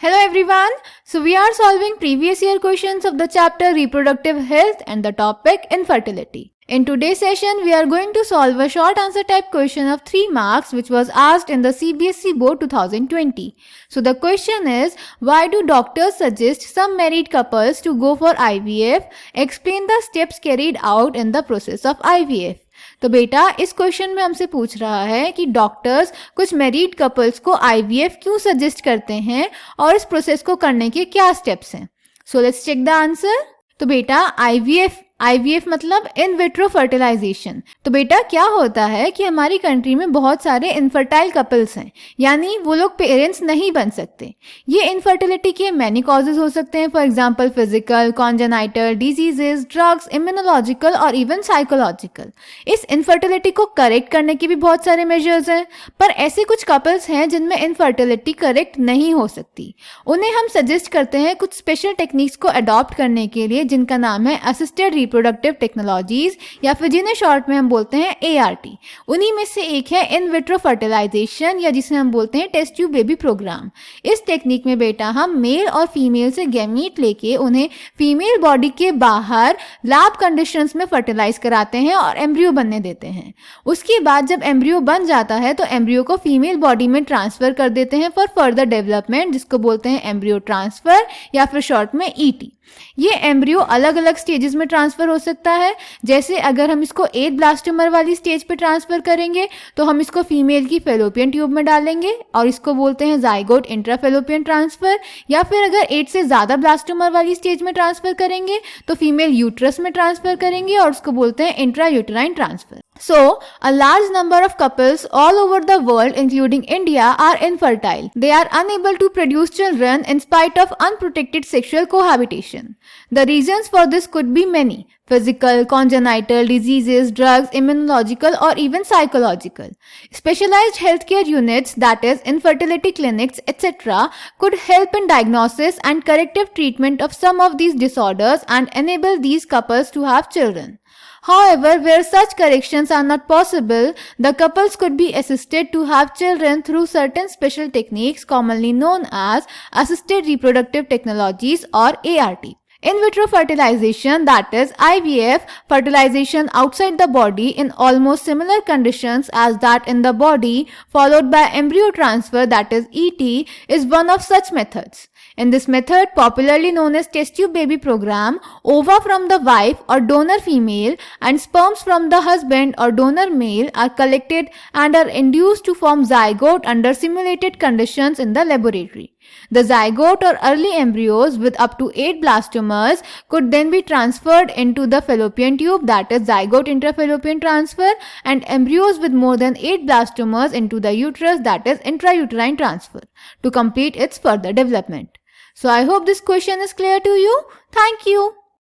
Hello everyone. So we are solving previous year questions of the chapter Reproductive Health and the topic Infertility. In today's session, we are going to solve a short answer type question of 3 marks which was asked in the CBSE Board 2020. So the question is, why do doctors suggest some married couples to go for IVF? Explain the steps carried out in the process of IVF. तो बेटा इस question में हमसे पूछ रहा है कि doctors कुछ मैरिड कपल्स को आईवीएफ क्यों सजेस्ट करते हैं और इस प्रोसेस को करने के क्या स्टेप्स हैं. So let's check the answer. तो बेटा आईवीएफ मतलब इन विट्रो फर्टिलाइजेशन. तो बेटा क्या होता है कि हमारी कंट्री में बहुत सारे इनफर्टाइल कपल्स हैं, यानी वो लोग पेरेंट्स नहीं बन सकते. ये इनफर्टिलिटी के मैनी कॉजेज हो सकते हैं, for example physical, congenital diseases, drugs, immunological और इवन साइकोलॉजिकल. इस इनफर्टिलिटी को करेक्ट करने के भी बहुत सारे मेजर्स हैं, पर ऐसे कुछ कपल्स हैं जिनमें इनफर्टिलिटी करेक्ट नहीं हो सकती. उन्हें हम सजेस्ट करते हैं कुछ स्पेशल टेक्निक्स को अडॉप्ट करने के लिए, जिनका नाम है असिस्टेड रिप्रोडक्टिव टेक्नोलॉजीज या फिर जिन्हें शॉर्ट में हम बोलते हैं ART. उन्हीं में से एक है इन विट्रो फर्टिलाइजेशन या जिसे हम बोलते हैं टेस्ट ट्यूब बेबी प्रोग्राम. इस टेक्निक में बेटा हम मेल और फीमेल से गैमीट लेके उन्हें फीमेल बॉडी के बाहर लैब कंडीशंस में फर्टिलाइज कराते हैं और एम्ब्रियो बनने देते हैं. उसके बाद जब एम्ब्रियो बन जाता है तो एम्ब्रियो को फीमेल बॉडी में ट्रांसफर कर देते हैं फॉर फर्दर डेवलपमेंट, जिसको बोलते हैं एम्ब्रियो ट्रांसफर या फिर शॉर्ट में ET. ये एम्ब्रियो अलग अलग स्टेजेस में ट्रांसफर हो सकता है. जैसे अगर हम इसको 8 ब्लास्टोमर वाली स्टेज पे ट्रांसफर करेंगे तो हम इसको फीमेल की फेलोपियन ट्यूब में डालेंगे और इसको बोलते हैं जाइगोट इंट्राफेलोपियन ट्रांसफर. या फिर अगर 8 से ज़्यादा ब्लास्टोमर वाली स्टेज में ट्रांसफर करेंगे तो फीमेल यूट्रस में ट्रांसफर करेंगे और उसको बोलते हैं intra uterine transfer. So, a large number of couples all over the world, including India, are infertile. They are unable to produce children in spite of unprotected sexual cohabitation. The reasons for this could be many: physical, congenital diseases, drugs, immunological or even psychological. Specialized healthcare units, that is infertility clinics, etc., could help in diagnosis and corrective treatment of some of these disorders and enable these couples to have children. However, where such corrections are not possible, the couples could be assisted to have children through certain special techniques commonly known as assisted reproductive technologies or ART. In vitro fertilization, that is IVF, fertilization outside the body in almost similar conditions as that in the body, followed by embryo transfer, that is ET, is one of such methods. In this method, popularly known as test tube baby program, ova from the wife or donor female and sperms from the husband or donor male are collected and are induced to form zygote under simulated conditions in the laboratory. The zygote or early embryos with up to 8 blastomers could then be transferred into the fallopian tube, that is zygote intrafallopian transfer, and embryos with more than 8 blastomers into the uterus, that is intrauterine transfer, to complete its further development. So I hope this question is clear to you. Thank you.